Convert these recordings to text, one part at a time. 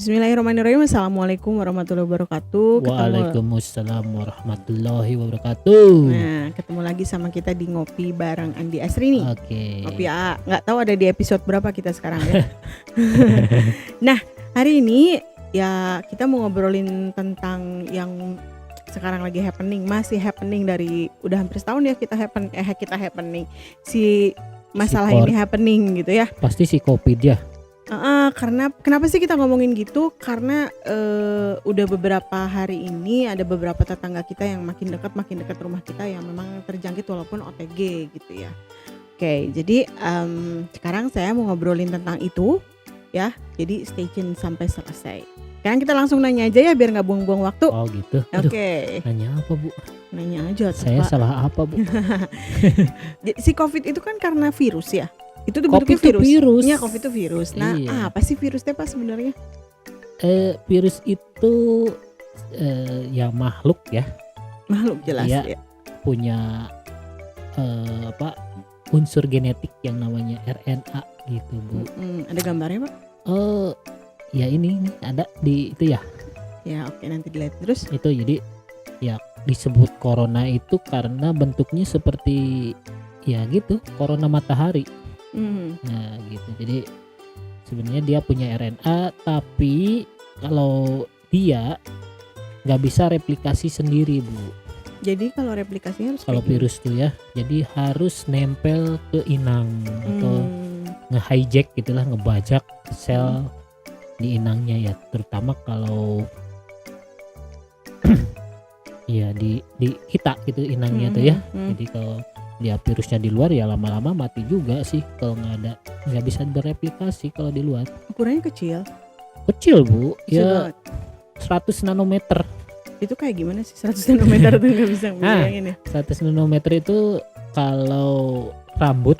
Bismillahirrahmanirrahim. Assalamualaikum warahmatullahi wabarakatuh. Waalaikumsalam warahmatullahi wabarakatuh. Ketemu lagi sama kita di Ngopi bareng Andi Asri nih. Oke. Ngopi nggak tahu ada di episode berapa kita sekarang ya. Nah, hari ini ya kita mau ngobrolin tentang yang sekarang lagi masih happening dari udah hampir setahun ya kita happening si masalah ini happening gitu ya. Pasti si COVID ya. Karena kenapa sih kita ngomongin gitu? Karena udah beberapa hari ini ada beberapa tetangga kita yang makin dekat rumah kita yang memang terjangkit walaupun OTG gitu ya. Oke, jadi sekarang saya mau ngobrolin tentang itu ya. Jadi stay tune sampai selesai. Sekarang kita langsung nanya aja ya biar nggak buang-buang waktu. Oh gitu. Oke. Nanya apa Bu? Nanya aja. Saya salah apa Bu? Si COVID itu kan karena virus ya. Itu tuh bentuknya virus. Iya, COVID itu virus. Nah, apa sih virusnya Pak sebenarnya? Virus itu ya makhluk ya. Makhluk jelas ya. Punya unsur genetik yang namanya RNA gitu Bu. Ada gambarnya Pak? Ya ini ada di itu ya. Ya oke, nanti dilihat terus. Itu jadi ya disebut corona itu karena bentuknya seperti ya gitu, corona matahari. Nah gitu, jadi sebenarnya dia punya RNA tapi kalau dia nggak bisa replikasi sendiri Bu. Jadi kalau replikasinya harus kalau virus tuh ya, jadi harus nempel ke inang atau nge-hijack gitulah, ngebajak sel di inangnya ya, terutama kalau ya di kita gitu inangnya tuh ya. Jadi kalau dia virusnya di luar ya lama-lama mati juga sih kalau nggak bisa bereplikasi kalau di luar. Ukurannya kecil Bu ya, 100 nanometer. Itu kayak gimana sih 100 nanometer tuh nggak bisa bayangin ya. 100 nanometer itu kalau rambut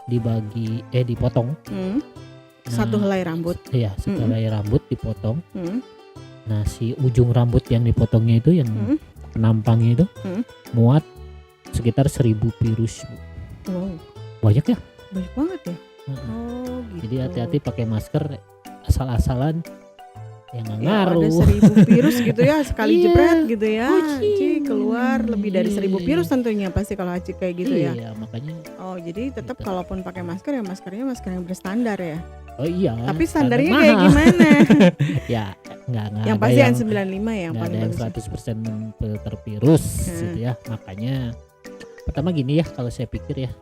dibagi dipotong. Satu helai rambut. Iya, satu helai rambut dipotong. Nah si ujung rambut yang dipotongnya itu yang penampangnya itu muat sekitar 1000 virus. Wow. Banyak ya? Banyak banget ya. Oh gitu. Jadi hati-hati pakai masker asal-asalan yang ngaruh. Ada 1000 virus gitu ya sekali jepret gitu ya. Keluar lebih dari 1000 virus tentunya pasti kalau Acik kayak gitu ya. Iya makanya. Oh jadi tetap gitu. Kalaupun pakai masker ya maskernya masker yang berstandar ya. Oh iya. Tapi standarnya kayak gimana? Ya nggak yang pasti N95 yang paling bagus. Nggak ada yang 100% filter virus gitu ya. Makanya pertama gini ya, kalau saya pikir ya,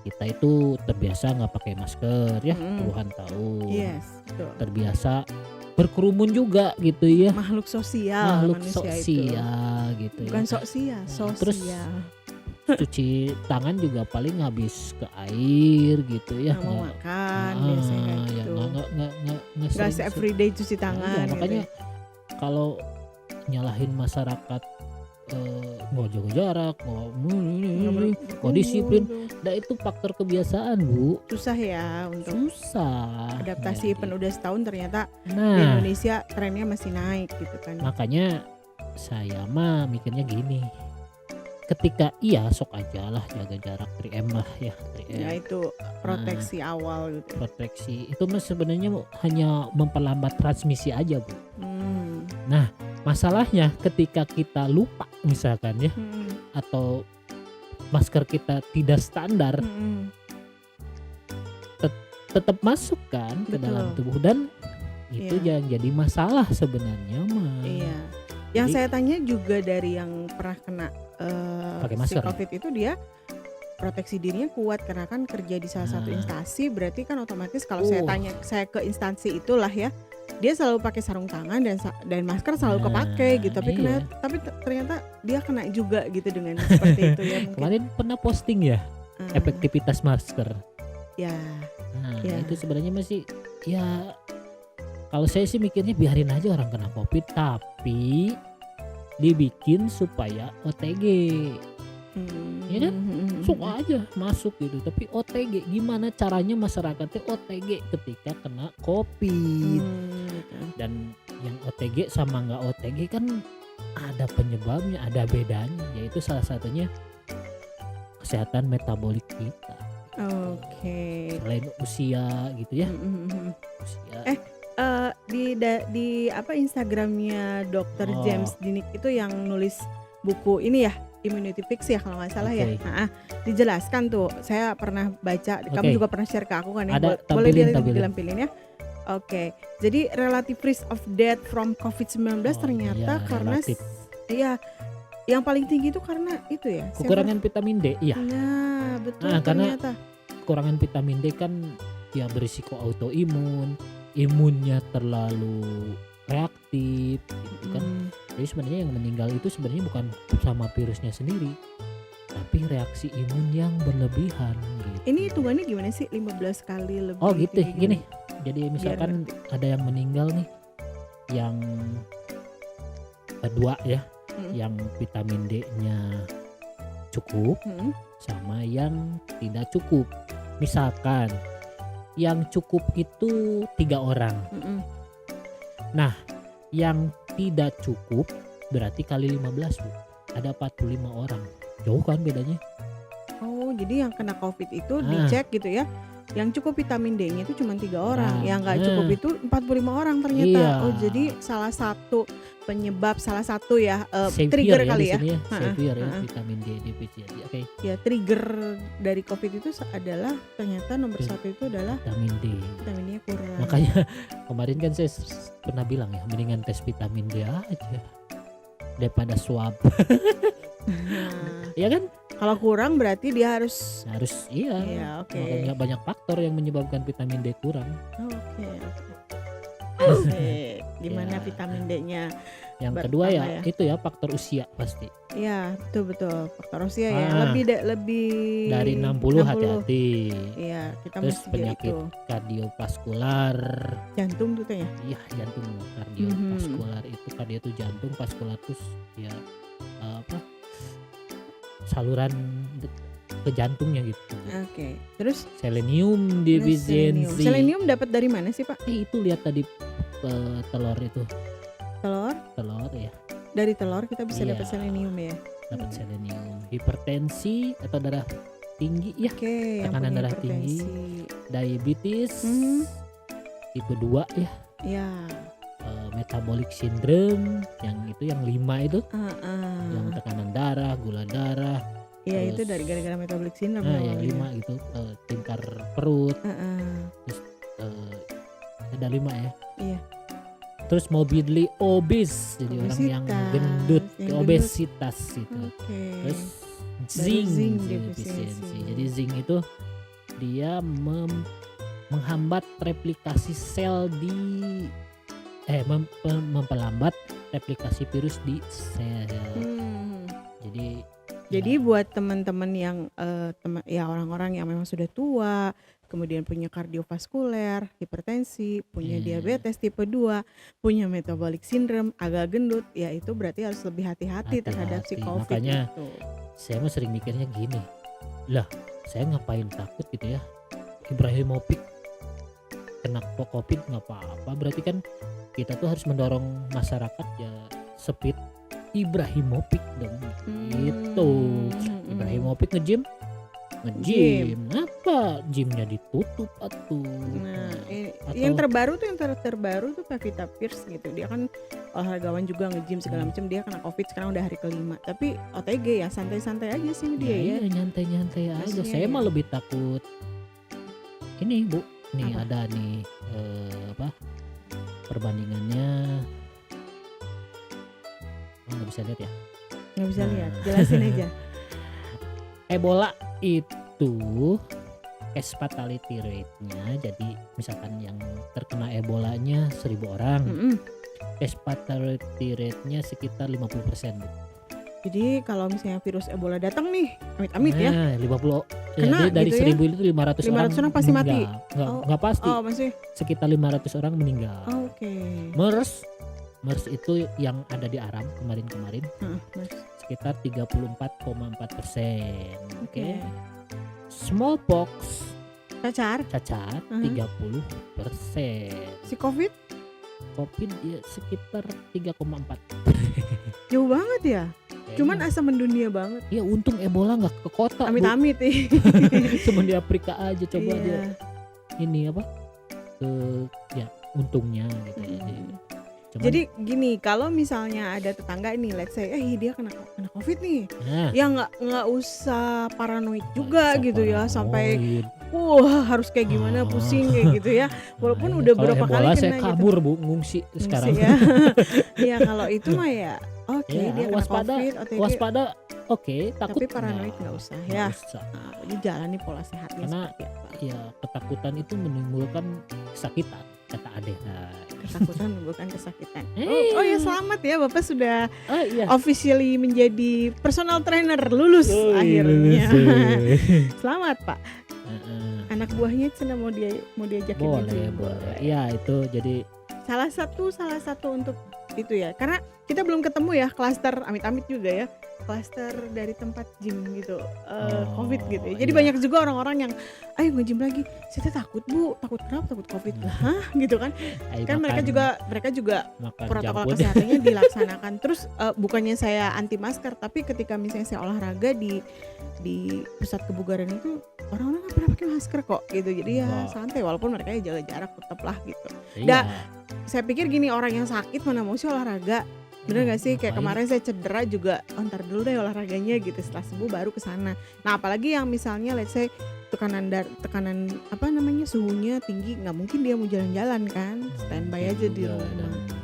kita itu terbiasa nggak pakai masker ya puluhan tahun. Yes, betul. Terbiasa berkerumun juga gitu ya. Makhluk sosial gitu. Bukan ya. sosial. Terus cuci tangan juga paling habis ke air gitu ya. Nggak mau makan biasanya gitu. Nggak everyday cuci tangan. Makanya kalau nyalahin masyarakat mau jaga jarak, mau disiplin, nah itu faktor kebiasaan Bu. Susah ya untuk adaptasi. Pun udah setahun ternyata di Indonesia trennya masih naik gitu kan. Makanya saya mah mikirnya gini, ketika sok aja lah jaga jarak 3M lah ya. 3M. Ya itu proteksi awal gitu. Proteksi itu mah sebenarnya hanya memperlambat transmisi aja Bu. Nah masalahnya ketika kita lupa misalkan ya, atau masker kita tidak standar, tetap masuk kan ke dalam tubuh dan itu yang jadi masalah sebenarnya mah. Iya. Yang saya tanya juga dari yang pernah kena si COVID itu, dia proteksi dirinya kuat karena kan kerja di salah satu instansi, berarti kan otomatis kalau saya ke instansi itulah ya, dia selalu pakai sarung tangan dan masker selalu kepake gitu. Tapi ternyata dia kena juga gitu dengan seperti itu ya. Kemarin pernah posting ya efektivitas masker. Ya. Itu sebenarnya masih ya, kalau saya sih mikirnya biarin aja orang kena COVID, tapi dibikin supaya OTG. Ya kan? Suka aja masuk gitu. Tapi OTG gimana caranya masyarakatnya OTG ketika kena COVID? Dan yang OTG sama nggak OTG kan ada penyebabnya, ada bedanya, yaitu salah satunya kesehatan metabolik kita. Oke. Selain usia gitu ya. Usia. di apa Instagramnya Dr. Oh. James Dinik itu yang nulis buku ini ya, Immunity Fix ya kalau nggak salah ya. Oke. Nah, dijelaskan tuh. Saya pernah baca, kamu Oke. juga pernah share ke aku kan ya. Ada, Boleh tampilin. dilampilin ya. Oke. Jadi relative risk of death from COVID-19 ternyata iya, karena relatif. iya, yang paling tinggi itu karena itu ya. Kekurangan vitamin D, iya. Nah, betul Nah, karena ternyata. kekurangan vitamin D kan ya berisiko autoimun, imunnya terlalu reaktif gitu kan. Hmm. Jadi sebenarnya yang meninggal itu sebenarnya bukan sama virusnya sendiri, tapi reaksi imun yang berlebihan gitu. Ini hitungannya gimana sih 15 kali lebih? Oh gitu, tinggi gini. Jadi misalkan ada yang meninggal nih, yang kedua ya, yang vitamin D-nya cukup sama yang tidak cukup. Misalkan yang cukup itu 3 orang. Nah, yang tidak cukup berarti kali 15, Bu. Ada 45 orang. Jauh kan bedanya? Oh, jadi yang kena COVID itu dicek gitu ya. Yang cukup vitamin D-nya itu cuma 3 orang, yang nggak cukup itu 45 orang ternyata. Iya. Oh, jadi salah satu penyebab, salah satu ya Savior trigger ya kali di ya. sini ya. Savior ya, vitamin D deficiency. Oke. Ya, trigger dari COVID itu adalah ternyata nomor satu itu adalah Vitamin D. vitamin D kurang. Makanya kemarin kan saya pernah bilang ya, mendingan tes vitamin D aja daripada swab. Iya kan? Kalau kurang berarti dia harus Iya. Iya, oke. Makanya banyak faktor yang menyebabkan vitamin D kurang. Oke. Asik. Gimana Ya. vitamin D-nya? Yang kedua ya, Bertambah ya. itu ya faktor usia pasti. Iya, betul. Faktor usia ya. Lebih Dari 60 hati-hati. Iya, kita Terus mesti penyakit itu. kardiovaskular. Jantung tuh ya. Iya, jantung. Kardiovaskular itu kardio itu jantung, vaskular tuh ya saluran ke jantungnya gitu. Oke. Terus Selenium deficiency. Selenium dapat dari mana sih, Pak? Itu lihat tadi telur itu. Telur ya. Dari telur kita bisa Iya. dapat selenium ya. Dapat selenium. Hipertensi atau darah tinggi ya. Oke, yang Tekanan punya darah tinggi. hipertensi. Diabetes tipe 2 ya. Iya. Metabolic syndrome yang 5 itu. Yang tekanan darah, gula darah. Iya, itu terus- dari gara-gara metabolic syndrome. Nah, yang 5 gitu, tingkar perut. Terus ada 5 ya. Iya. Terus morbidly obese, jadi orang yang gendut, obesitas gitu. Oke. Terus Dari zinc zinc deficiency. deficiency. Jadi zinc itu dia menghambat replikasi sel di memperlambat replikasi virus di sel. Jadi buat teman-teman yang ya orang-orang yang memang sudah tua, kemudian punya kardiovaskuler, hipertensi, punya diabetes tipe 2, punya metabolic syndrome, agak gendut, ya itu berarti harus lebih hati-hati terhadap si Hati-hati. COVID Makanya itu. saya mah sering mikirnya gini, lah saya ngapain takut gitu ya, Ibrahimovic kena COVID nggak apa-apa, berarti kan kita tuh harus mendorong masyarakat ya speed Ibrahimovic dong gitu. Ibrahimovic nge-gym apa gymnya ditutup atuh. Nah, Atau- yang terbaru tuh Pevita Pierce gitu. Dia kan olahragawan juga nge-gym segala macam. Dia kena COVID sekarang udah hari kelima. Tapi OTG ya santai-santai aja sih dia ya. Iya, nyantai-nyantai aja. Maksudnya Saya ya. mah lebih takut ini, Bu. Nih Apa? ada nih perbandingannya. Nggak bisa lihat ya. Nggak bisa Nah. lihat, jelasin aja. Ebola itu case fatality rate-nya, jadi misalkan yang terkena Ebolanya 1000 orang, case fatality rate-nya sekitar 50%. Bu. Jadi kalau misalnya virus Ebola datang nih, amit-amit ya. Nah, 50 Kena jadi dari gitu ya? 1000 itu 500 500 orang pasti mati? meninggal. Nggak pasti. Oh, masih. Sekitar 500 orang meninggal. Oke. MERS itu yang ada di Arab kemarin-kemarin sekitar 34,4%. Oke. Smallpox Cacar, cacar 30%. si COVID COVID ya sekitar 3,4. jauh banget ya. Cuman asa mendunia banget. ya untung Ebola nggak ke kota. Bu. Amit-amit nih. Cuma di Afrika aja coba Iya. dia ini apa ke ya untungnya gitu ya. Cuman, Jadi gini, kalau misalnya ada tetangga nih, let's say, dia kena COVID nih, nah, ya nggak usah paranoid juga nggak usah gitu ya, sampai paranoid. harus kayak gimana, pusing kayak gitu ya. Walaupun Nah, udah kalau berapa kali Ebola kena saya gitu. kabur Bu, ngungsi sekarang. Ya. Ya kalau itu mah ya, oke, Ya, dia kena waspada, COVID, OTG, waspada, oke, takut tapi paranoid nggak usah ya. nggak usah. Nah, jadi jalani pola sehatnya Karena seperti apa. ya ketakutan itu menimbulkan kesakitan, kata Ade. Nah, Ketakutan bukan kesakitan. Eh. Oh ya, selamat ya, Bapak sudah iya. officially menjadi personal trainer, lulus Oh, akhirnya. lulus. Selamat Pak. Anak buahnya cina mau diajakin Boleh, gitu. boleh. Iya, itu jadi Salah satu untuk itu ya. Karena kita belum ketemu ya klaster, amit-amit juga ya, klaster dari tempat gym gitu, COVID gitu ya. Jadi iya. banyak juga orang-orang yang, ayo nge-gym lagi. Saya takut Bu, takut kenapa? Takut COVID. Hah? Gitu kan? Kan mereka juga makan protokol junk food. kesehatannya dilaksanakan. Terus bukannya saya anti masker, tapi ketika misalnya saya olahraga di pusat kebugaran itu, orang-orang nggak pernah pakai masker kok gitu. Jadi ya Enggak. santai, walaupun mereka jaga jarak tetap lah gitu. Iya. Saya pikir gini, orang yang sakit mana mau sih olahraga, bener gak sih? Kayak kemarin saya cedera juga, ntar dulu deh olahraganya gitu, setelah sembuh baru kesana. Nah apalagi yang misalnya let's say tekanan apa namanya, suhunya tinggi, nggak mungkin dia mau jalan-jalan kan, standby aja di Juga, dan rumah.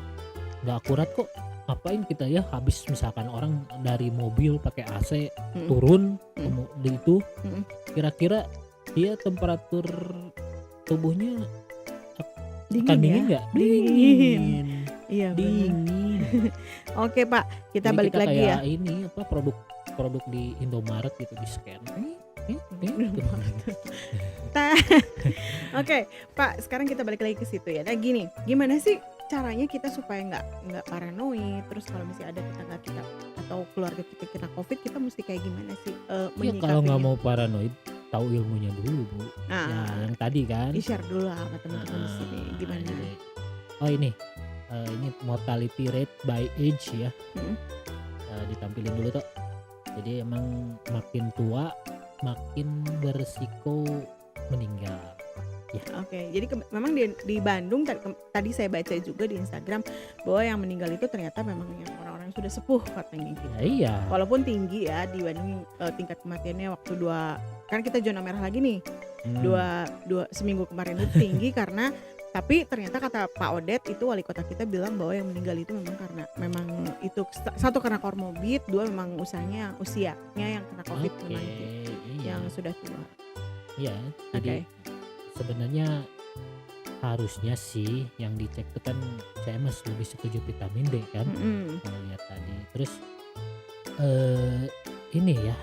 nggak akurat kok. Ngapain kita ya habis misalkan orang dari mobil pakai AC turun di itu, kira-kira dia temperatur tubuhnya Dingin nggak? ya? Dingin. Iya bener. Dingin. Oke Pak, kita Jadi balik kita lagi ya. kayak ini apa, produk di Indomaret gitu, di scan. Oke Pak, sekarang kita balik lagi ke situ ya. Nah gini, gimana sih caranya kita supaya nggak paranoid? Terus kalau misalnya ada tetangga kita atau keluarga kita kena COVID, kita mesti kayak gimana sih Ya kalau nggak menyikapinya? mau paranoid, tahu ilmunya dulu Bu. Ya Nah, yang tadi kan. di-share dulu lah sama teman-teman di sini gimana? Jadi, ini mortality rate by age ya. Ditampilin dulu tuh. Jadi emang makin tua makin berisiko meninggal. Ya. Oke, jadi memang di Bandung tadi saya baca juga di Instagram bahwa yang meninggal itu ternyata memang yang orang-orang yang sudah sepuh katanya gitu. Ya, iya. Walaupun tinggi ya di Bandung tingkat kematiannya waktu kan kita zona merah lagi nih. Dua seminggu kemarin itu tinggi karena tapi ternyata kata Pak Odet itu wali kota kita bilang bahwa yang meninggal itu memang itu satu karena komorbid, dua memang usianya yang kena COVID memang yang sudah tua. Iya, jadi sebenarnya harusnya sih yang dicek itu kan, saya masih lebih setuju vitamin D kan, kalau lihat tadi. Terus ini ya,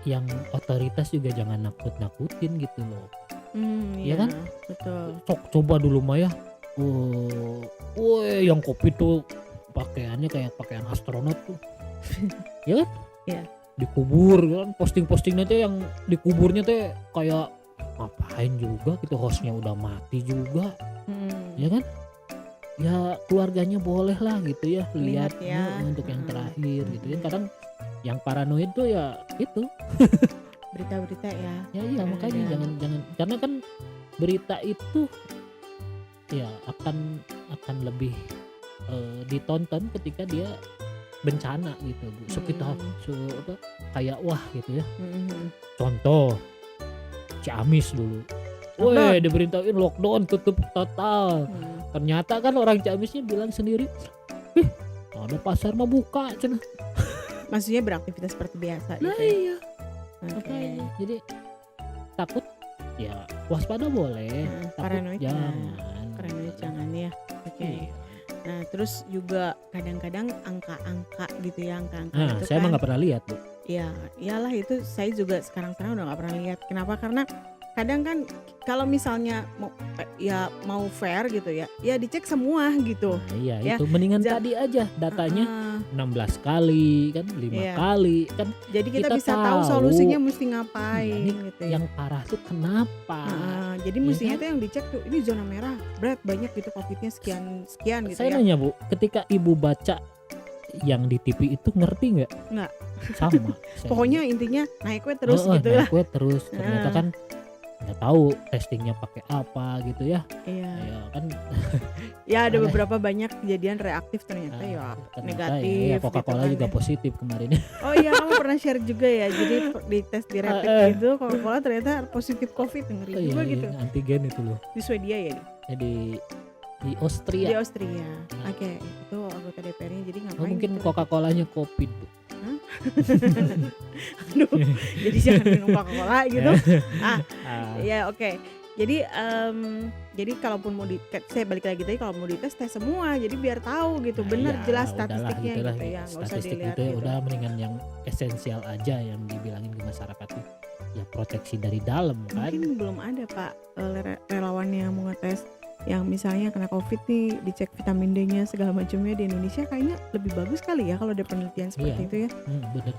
yang otoritas juga jangan nakut-nakutin gitu loh. Iya kan? Betul. Coba dulu mah ya. Woi, yang COVID tuh pakaiannya kayak pakaian astronot tuh. Ya kan? Iya. Dikubur kan, posting-postingnya tuh yang dikuburnya tuh kayak ngapain juga gitu, hostnya udah mati juga. Ya kan? Ya keluarganya boleh lah gitu ya lihat ya, untuk yang terakhir gitu ya. Kadang yang paranoid tuh ya itu berita-berita ya. Ya iya, makanya jangan karena kan berita itu ya akan lebih ditonton ketika dia bencana gitu Bu. Sekitar kayak wah gitu ya. Contoh Ciamis dulu. Woi, diberitain lockdown, tutup total. Ternyata kan orang Ciamisnya bilang sendiri, ada pasar mah buka cenah. Maksudnya beraktivitas seperti biasa Nah gitu. iya. Makanya jadi takut ya, waspada boleh, paranoid jangan. Jangan ya. Oke. Nah terus juga kadang-kadang angka-angka gitu ya, angka-angka itu saya kan, mah nggak pernah lihat Bu. Ya iyalah, itu saya juga sekarang udah nggak pernah lihat. Kenapa? Karena kadang kan kalau misalnya mau fair gitu ya dicek semua gitu. Nah, iya ya, itu mendingan tadi aja datanya 16 kali kan, 5 kali kan. Jadi kita bisa tahu solusinya mesti ngapain gitu ya. Yang parah tuh kenapa? Jadi mestinya tuh yang dicek tuh ini zona merah, berat banyak gitu COVID-nya sekian gitu. Saya nanya Bu, ketika Ibu baca yang di TV itu ngerti nggak? Nggak. Sama. Pokoknya intinya naik terus gitu lah. Naik terus. Ternyata kan nggak tahu testingnya pakai apa gitu ya. Iya. Ya kan Ya ada aneh. beberapa banyak kejadian reaktif ternyata ya Ternyata negatif ya gitu Coca-Cola kan juga ya. positif kemarin. Oh iya, kamu pernah share juga ya. Jadi di tes di rapid gitu Coca-Cola ternyata positif COVID, ngeri Iya, juga gitu. antigen itu loh. Di Swedia ya dia? Ya, di Di Austria. Austria. Oke, itu anggota DPR-nya jadi Oh, ngapain mungkin gitu? Coca-Colanya COVID, Bu. Aduh, jadi jangan minum Coca-Cola gitu. Ah, Ya oke. Jadi kalaupun mau saya balik lagi tadi, kalau mau dites tes semua jadi biar tahu gitu, benar ya, jelas udahlah statistiknya gitulah, gitu ya, nggak usah statistik dilihat itu ya gitu. udah mendingan yang esensial aja yang dibilangin ke masyarakat tuh. Ya proteksi dari dalam kan. Mungkin belum ada Pak relawan yang mau ngetes yang misalnya kena COVID nih, dicek vitamin D-nya segala macamnya di Indonesia, kayaknya lebih bagus kali ya kalau ada penelitian seperti Iya. itu ya. Bener.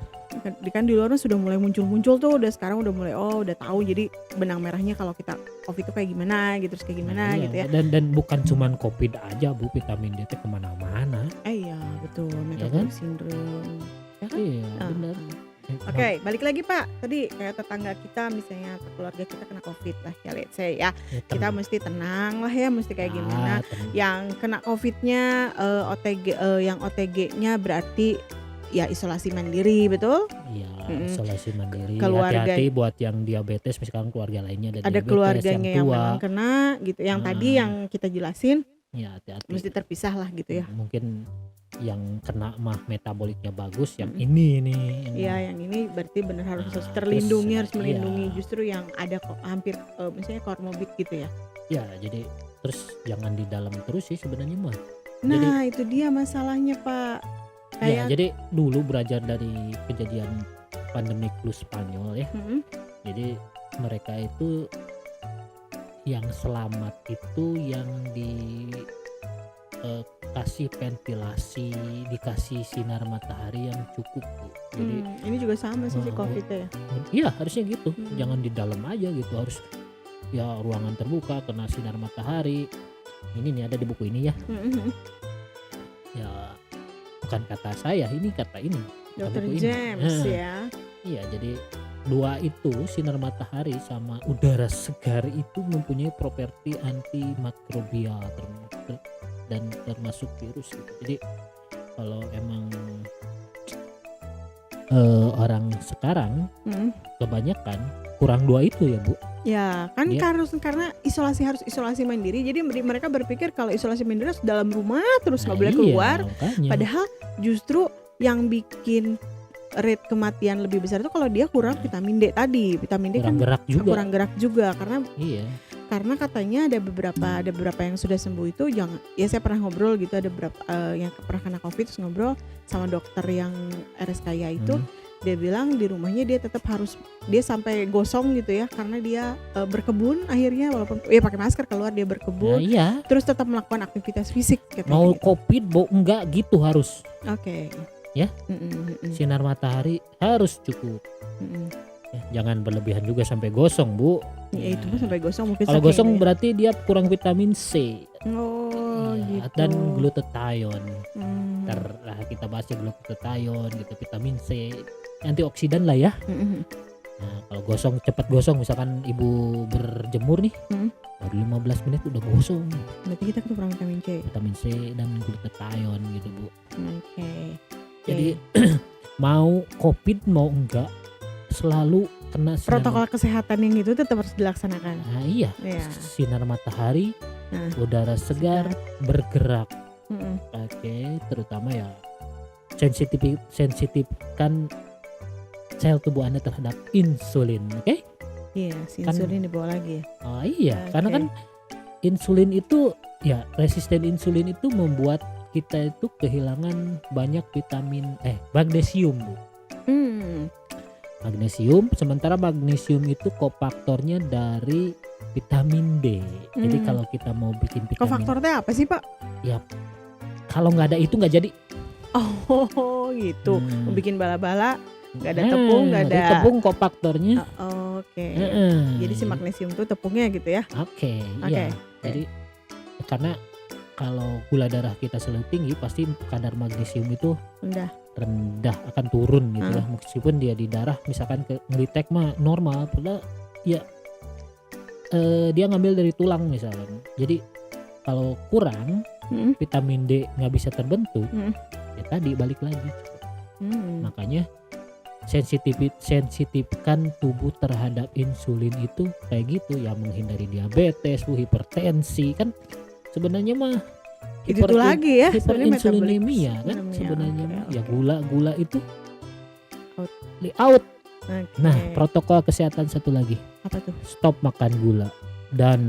Kan di luar sudah mulai muncul tuh, udah sekarang udah mulai udah tahu, jadi benang merahnya kalau kita COVID itu kayak gimana gitu, terus kayak gimana Iya, gitu ya. dan bukan cuman COVID aja, Bu, vitamin D itu kemana-mana. Iya betul, Ya metabolic kan? syndrome. Ya kan? Iya, bener. Oke, balik lagi Pak. Tadi kayak tetangga kita misalnya atau keluarga kita kena COVID lah ya, let's say ya. Kita mesti tenang lah ya, mesti kayak gimana. Yang kena COVID-nya OTG, yang OTG-nya berarti ya isolasi mandiri, betul? Iya, isolasi mandiri. Keluarga- Hati-hati buat yang diabetes, misalkan keluarga lainnya ada diabetes, keluarganya yang tua. memang kena gitu. Yang tadi yang kita jelasin Ya, hati-hati. mesti terpisah lah gitu ya. Mungkin yang kena mah metaboliknya bagus, yang ini nih. Iya, yang ini berarti benar harus Nah, terlindungi, terus, harus melindungi iya. justru yang ada kok hampir misalnya komorbid gitu ya. Ya, jadi terus jangan di dalam terus sih sebenarnya mah. Nah, itu dia masalahnya Pak. Ya, Kayak jadi dulu belajar dari kejadian pandemi flu Spanyol ya. Jadi mereka itu yang selamat itu yang dikasih ventilasi, dikasih sinar matahari yang cukup. Jadi ini juga sama sih si COVID ya. iya harusnya gitu. Jangan di dalam aja gitu, harus ya ruangan terbuka kena sinar matahari. Ini nih ada di buku ini ya. Ya bukan kata saya, ini kata ini. Dr. buku ini. James ya. Iya, jadi dua itu sinar matahari sama udara segar itu mempunyai properti antimikrobial dan termasuk virus gitu. Jadi kalau emang orang sekarang kebanyakan kurang dua itu ya Bu. Ya kan karena harus isolasi mandiri, jadi mereka berpikir kalau isolasi mandiri harus dalam rumah terus nggak boleh keluar. Makanya. Padahal justru yang bikin rate kematian lebih besar itu kalau dia kurang vitamin D tadi. Vitamin D kurang kan gerak juga. kurang gerak juga karena katanya ada beberapa yang sudah sembuh itu saya pernah ngobrol gitu, ada beberapa yang pernah kena COVID terus ngobrol sama dokter yang RSKIA itu. Dia bilang di rumahnya dia tetap harus, dia sampai gosong gitu ya, karena dia berkebun akhirnya, walaupun pakai masker keluar dia berkebun. Iya. Terus tetap melakukan aktivitas fisik katanya. Mau gitu. COVID mau enggak gitu harus. Oke. Ya. Sinar matahari harus cukup. Ya, jangan berlebihan juga sampai gosong Bu. Ya itu mah sampai gosong mungkin. Kalau gosong berarti dia kurang vitamin C. Oh ya, gitu. Dan glutathione. Ntar lah kita bahas ya glutathione gitu, vitamin C, antioksidan lah ya. Nah kalau gosong, cepat gosong, misalkan ibu berjemur nih, baru 15 menit udah gosong. Berarti kita kurang vitamin C. Vitamin C dan glutathione gitu Bu. Oke. Jadi mau COVID mau enggak selalu kena protokol kesehatan yang itu tetap harus dilaksanakan. Nah iya, sinar matahari, udara segar, bergerak. Oke, terutama ya sensitifkan sel tubuh Anda terhadap insulin, oke? Iya, insulin dibawa lagi ya. Oh iya, karena kan insulin itu ya, resisten insulin itu membuat kita itu kehilangan banyak magnesium Bu. Magnesium, sementara magnesium itu kofaktornya dari vitamin D. Jadi kalau kita mau bikin vitamin, kofaktornya apa sih Pak? Ya kalau nggak ada itu nggak jadi. Oh gitu. Bikin bala-bala nggak ada tepung, nggak ada tepung kofaktornya. Oke. Jadi si magnesium itu tepungnya gitu ya? Oke. Iya. Jadi karena kalau gula darah kita selalu tinggi, pasti kadar magnesium itu rendah akan turun gitu ya, meskipun dia di darah misalkan ngelitek mah normal, padahal ya dia ngambil dari tulang misalkan. Jadi kalau kurang vitamin D nggak bisa terbentuk, ya tadi balik lagi. Makanya sensitifkan tubuh terhadap insulin itu kayak gitu ya, menghindari diabetes, hipertensi kan sebenarnya mah Itu lagi ya sebenarnya hiperinsulinemia kan metabolik sebenarnya sistemnya. mah. Oke, Ya oke. gula itu Out. out. Oke. Nah, protokol kesehatan satu lagi, Apa tuh? stop makan gula dan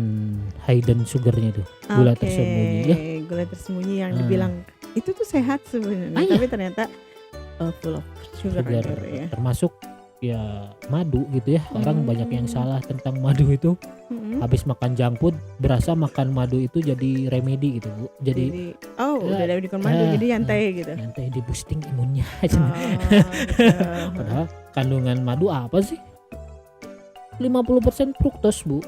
hidden sugarnya tuh, gula tersembunyi ya. Gula tersembunyi yang Ah. dibilang itu tuh sehat sebenarnya, Iya. tapi ternyata full of sugar Sugar gitu ya. termasuk ya madu gitu ya. Orang banyak yang salah tentang madu itu. Mm-mm. Habis makan junk food berasa makan madu itu jadi remedi gitu Bu. Jadi udah ada dikon madu jadi nyantai gitu. nanti di boosting imunnya. Gitu. Padahal kandungan madu apa sih? 50% fruktos Bu.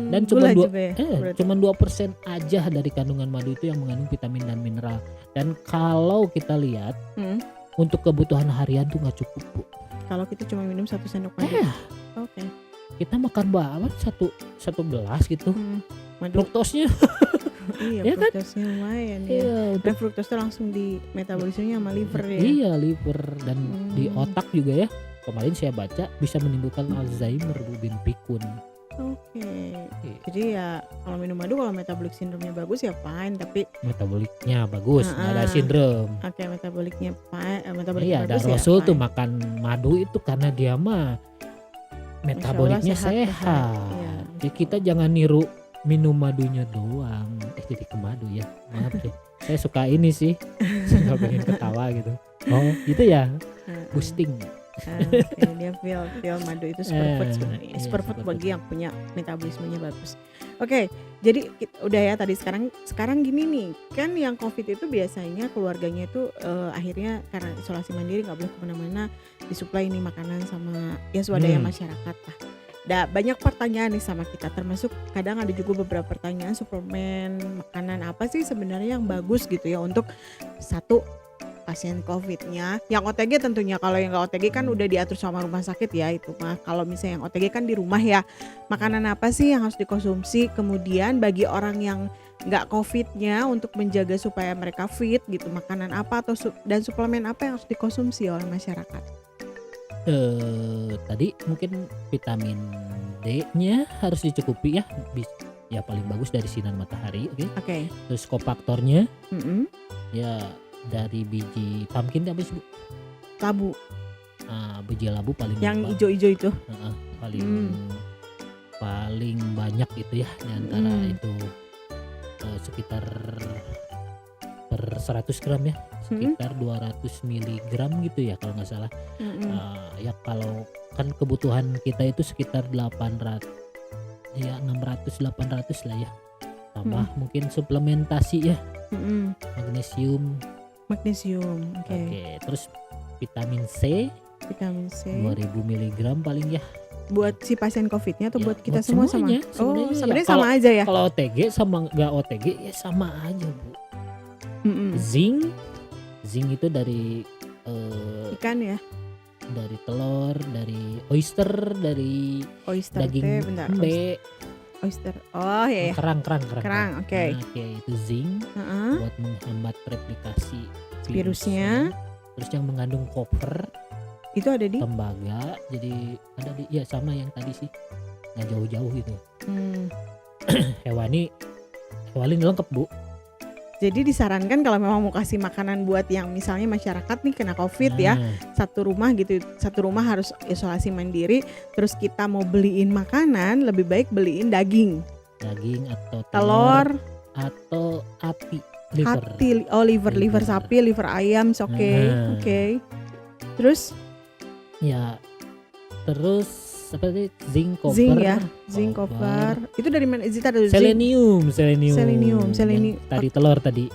Dan cuma gula dua- juga ya, berarti. Cuman 2% aja dari kandungan madu itu yang mengandung vitamin dan mineral. Dan kalau kita lihat untuk kebutuhan harian tuh nggak cukup Bu. Kalau kita cuma minum 1 sendok madu. Oke. Kita makan banget satu gelas gitu. Madu. Fruktosnya Iya, Ya kan? fruktosnya lumayan ya. iya, Dan fruktos itu langsung di metabolismenya sama liver ya. iya liver dan di Hmm. otak juga ya. Kemarin saya baca bisa menimbulkan Alzheimer Bu, bin pikun. Oke. Iya. Jadi ya kalau minum madu kalau metabolic sindromnya bagus ya fine, tapi Metaboliknya bagus, nggak ada Ah. sindrom. oke metaboliknya fine, metaboliknya Iya, dan bagus ya. Rasul tuh fine. makan madu itu karena dia mah metaboliknya sehat. sehat. Iya. Jadi kita jangan niru minum madunya doang. Jadi ke madu ya. Maaf ya. Saya suka ini sih. Saya pengen ketawa gitu. Oh, gitu ya. Boosting. Oke, dia feel madu itu superfood sebenarnya. Iya, Superfood superfood. bagi yang punya metabolismenya bagus. Oke, jadi udah ya tadi sekarang gini nih, kan yang COVID itu biasanya keluarganya itu akhirnya karena isolasi mandiri nggak boleh kemana-mana, disuplai nih makanan sama ya swadaya masyarakat lah. Banyak pertanyaan nih sama kita, termasuk kadang ada juga beberapa pertanyaan suplemen makanan apa sih sebenarnya yang bagus gitu ya untuk satu pasien COVID-nya, yang OTG tentunya. Kalau yang nggak OTG kan udah diatur sama rumah sakit ya itu mah. Kalau misalnya yang OTG kan di rumah ya, makanan apa sih yang harus dikonsumsi, kemudian bagi orang yang nggak COVID-nya untuk menjaga supaya mereka fit gitu, makanan apa atau dan suplemen apa yang harus dikonsumsi oleh masyarakat. Tadi mungkin vitamin D-nya harus dicukupi ya. Ya paling bagus dari sinar matahari, oke. Oke. Terus kofaktornya Mm-mm. ya dari biji pumpkin apa sih Bu? Labu Biji labu paling yang ba- ijo-ijo itu. paling paling banyak itu ya di antara itu sekitar per 100 gram ya sekitar 200 miligram gitu ya kalau nggak salah. Ya kalau kan kebutuhan kita itu sekitar 800 ya 600-800 lah ya, tambah mungkin suplementasi ya magnesium. Oke. Oke, terus vitamin C Vitamin C 2000 miligram paling ya. buat si pasien COVID-nya atau Ya, buat kita buat semua sama? semuanya, sebenarnya ya. Sebenarnya Kalau- sama aja ya. Kalau OTG sama nggak OTG ya sama aja Bu. Zinc itu dari Ikan ya, dari telur, dari oyster, dari oyster daging teh, bentar. embe, Oyster. Oh ya ya. kerang. Kerang, oke. Nah, oke, itu zinc Heeh. buat menghambat replikasi Virusnya. Terus yang mengandung koper, Itu ada di tembaga, jadi ada di ya sama yang tadi sih, nggak jauh-jauh gitu. Hewani lengkap Bu. Jadi disarankan kalau memang mau kasih makanan buat yang misalnya masyarakat nih kena COVID ya, Nah, satu rumah harus isolasi mandiri, terus kita mau beliin makanan lebih baik beliin daging, daging atau telur, atau api liver. hati, liver Liver. sapi, liver ayam, oke. Nah. Oke. Terus Ya, terus apa tadi zinc cover. zinc ya, zinc cover. Itu dari mana? Zita ada zinc. Selenium. Selenium. Yang tadi telur tadi.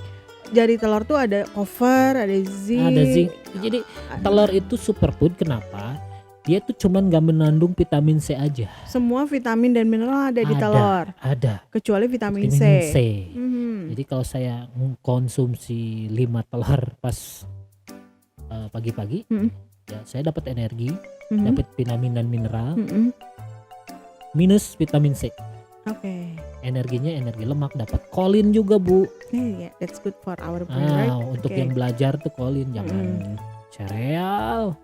Dari telur tuh ada cover, ada zinc. Ada zinc. Jadi telur itu superfood. Kenapa? Dia tuh cuman gak mengandung vitamin C aja. Semua vitamin dan mineral ada di Ada. telur, Ada kecuali vitamin C. Jadi kalau saya konsumsi 5 telur pas pagi-pagi, ya saya dapat energi, dapat vitamin dan mineral, minus vitamin C. Oke. Energinya energi lemak, dapat kolin juga Bu. Yeah, that's good for our brain, right? Untuk Oke. yang belajar tuh kolin, jangan sereal.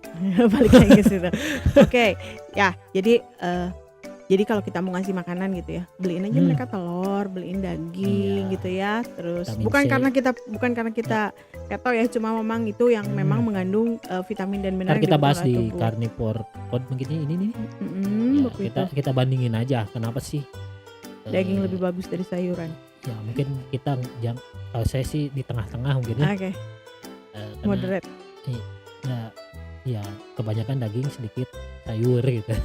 Balik lagi ke situ. Oke, ya jadi kalau kita mau ngasih makanan gitu ya, beliin aja mereka telur, beliin daging Iya. gitu ya. Terus Vitamin bukan C. karena kita keto ya, cuma memang itu yang memang mengandung vitamin dan mineral Ntar kita yang bahas dibutuhkan di oleh tubuh. Carnivore Code begini ini nih. Ya, Begitu. kita bandingin aja kenapa sih Daging eh, lebih bagus dari sayuran. ya mungkin kita kalau saya sih di tengah-tengah mungkin ya. Oke, Karena moderate. ya kebanyakan daging sedikit sayur gitu.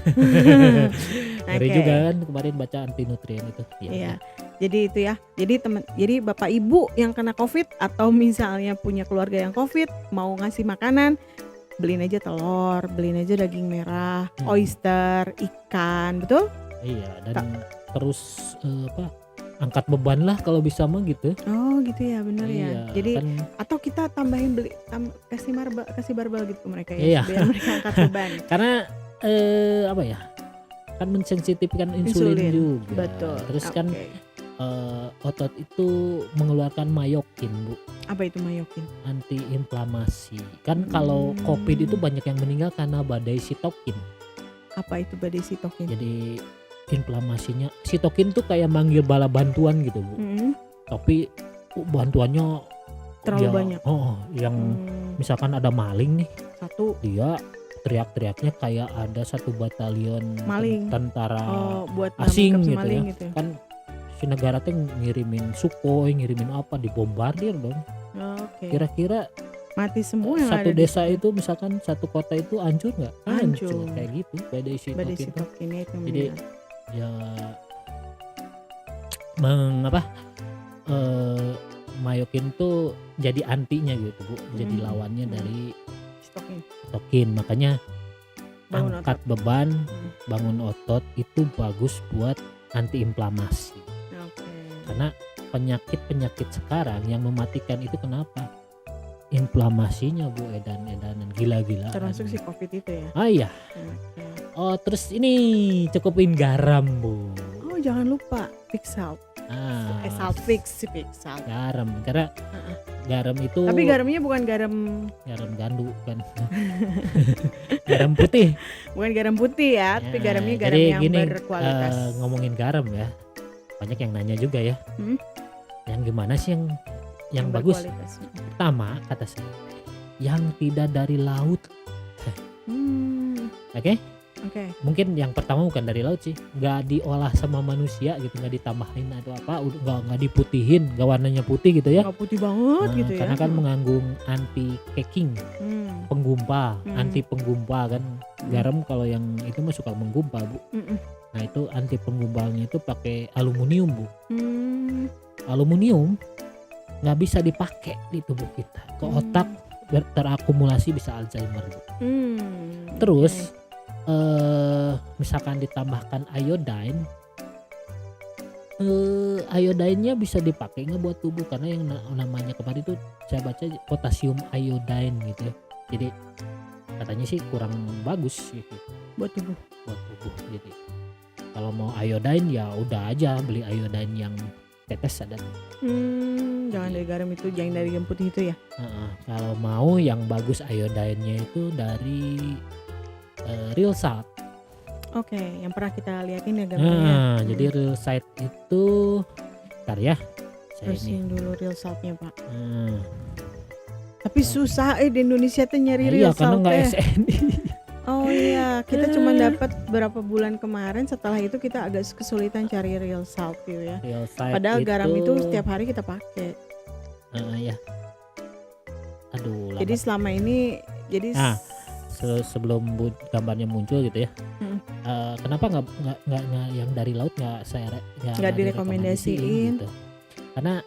Ngeri Oke. juga kan kemarin baca anti nutrien itu. Ya, Iya. Jadi itu ya. Jadi Bapak Ibu yang kena Covid atau misalnya punya keluarga yang Covid, mau ngasih makanan, beliin aja telur, beliin aja daging merah, oyster, ikan, betul? Iya, dan terus angkat beban lah kalau bisa mah gitu. Oh, gitu ya, benar Iya, ya. Jadi kan atau kita tambahin kasih barbel gitu ke mereka ya, Iya. biar mereka angkat beban. karena apa ya? Kan mensensitifkan insulin juga. Betul. Terus kan Oke. otot itu mengeluarkan mayokin Bu, Apa itu mayokin? anti inflamasi. Kan kalau COVID itu banyak yang meninggal karena badai sitokin. Apa itu badai sitokin? Jadi inflamasinya, sitokin tuh kayak manggil bala bantuan gitu Bu. Tapi bantuannya Terlalu ya, banyak. Yang misalkan ada maling nih, Satu. dia teriak-teriaknya kayak ada satu batalion Maling. tentara Buat asing nangkep si gitu maling ya. gitu. Kan si negara tuh ngirimin Sukhoi, ngirimin apa, dibombardir dong. Oke. Kira-kira Mati semua yang satu ada di desa situ. itu misalkan satu kota itu hancur nggak? Hancur. Kayak gitu badai Badai sitokin tuh. sitokin itu Jadi benar. ya mayokin tuh jadi antinya gitu Bu, jadi lawannya dari Sitokin. sitokin. Makanya Bangun angkat beban, bangun otot itu bagus buat anti inflamasi. Oke. Karena penyakit sekarang yang mematikan itu kenapa? Inflamasinya Bu, edan-edanan gila-gilaan. Termasuk si Covid itu ya. Iya. Oke. Oh, terus ini cukupin garam Bu. Oh, jangan lupa fix salt. Salt fix salt. Garam, karena garam itu Tapi garamnya bukan garam gandu kan. Garam putih. bukan garam putih ya, tapi garamnya garam jadi yang gini, berkualitas. ngomongin garam ya, banyak yang nanya juga ya, yang gimana sih yang bagus? berkualitas. Pertama kata saya, yang tidak dari laut. Oke? Oke. Mungkin yang pertama bukan dari laut sih, nggak diolah sama manusia gitu, nggak ditambahin atau apa, nggak diputihin, nggak warnanya putih gitu ya. Nggak putih banget gitu ya. Karena kan mengandung anti caking, penggumpa, anti penggumpa kan. Garam kalau yang itu mah suka menggumpa Bu. Nah itu anti penggumpalnya itu pakai aluminium Bu. Aluminium nggak bisa dipakai di tubuh kita, ke otak terakumulasi bisa Alzheimer Bu. Terus misalkan ditambahkan iodine, iodine-nya bisa dipakai nggak buat tubuh, karena yang namanya kemarin itu saya baca potasium iodine gitu ya. Jadi katanya sih kurang bagus gitu buat tubuh. Jadi kalau mau iodine ya udah aja beli iodine yang tetes ada. Jangan dari garam itu, jangan dari garam putih itu ya. Kalau mau yang bagus iodine-nya itu dari real salt. Oke, yang pernah kita liatin ya gambarnya. Jadi real salt itu, ntar ya saya ini. Bersihin dulu real saltnya Pak. Tapi susah di Indonesia tuh nyari real Iya karena salt nggak ya. SNI. Oh iya, kita cuma dapat berapa bulan kemarin. Setelah itu kita agak kesulitan cari real salt gitu ya. Real salt Padahal garam itu setiap hari kita pakai. Ya. Aduh. Jadi selama ini, jadi sebelum gambarnya muncul gitu ya. Kenapa nggak yang dari laut nggak direkomendasiin? gitu. Karena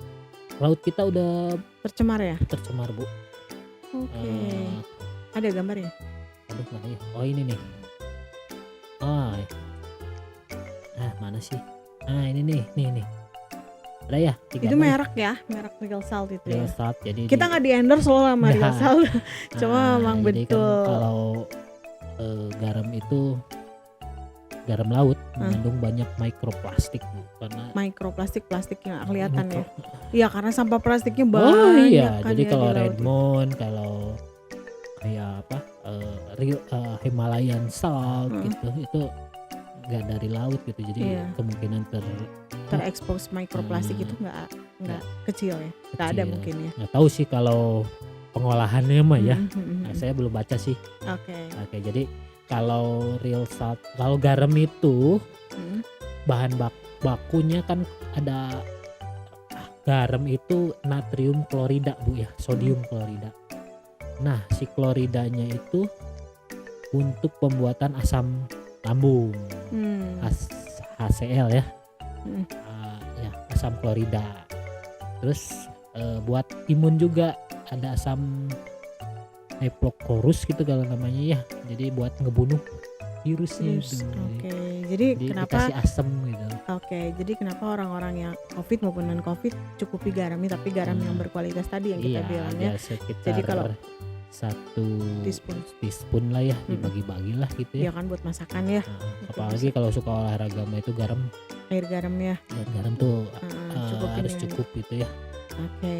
laut kita udah tercemar ya. Tercemar Bu. Oke. Ada gambarnya? Aduh mana ya? Oh ini nih. Mana sih? Ini nih. Ada ya? Itu merek ya, merek real salt itu real ya. salt. Jadi kita nggak di endorse loh sama real salt. Cuma memang jadi betul. Kan kalau garam itu garam laut mengandung banyak mikroplastik Bu, karena Mikroplastik yang kelihatan ya. mikro- Iya, karena sampah plastiknya Oh banyak iya, kan jadi ya kalau di laut. Redmond, kalau kayak apa Himalayan salt gitu, itu nggak dari laut gitu, jadi Iya. kemungkinan Terekspos mikroplastik itu nggak kecil ya. Nggak ada kecil. mungkin ya. Nggak tahu sih kalau pengolahannya mah ya. Nah, Mhm. saya belum baca sih. Oke. Oke, jadi kalau real salt, kalau garam itu Mhm. bahan bakunya kan ada garam itu natrium klorida Bu ya, sodium klorida. Nah, si kloridanya itu untuk pembuatan asam lambung, Hmm. HCl ya. Hmm. Ya, asam klorida. Terus buat imun juga ada asam Heplocorus gitu kalau namanya ya. Jadi buat ngebunuh virusnya Terus, itu. oke. Jadi kenapa? Dikasih asam gitu. Oke. Jadi kenapa orang-orang yang COVID maupun non COVID cukupi garamnya, tapi garam yang berkualitas tadi yang kita Iya, bilang ada ya. sekitar Jadi kalau 1 teaspoon. lah ya, dibagi-bagi lah gitu Ya ya. kan buat masakan ya. Nah, apalagi kalau suka olahraga mah itu garam, Air garam ya. garam tuh Cukupin harus ya. cukup gitu ya. Oke.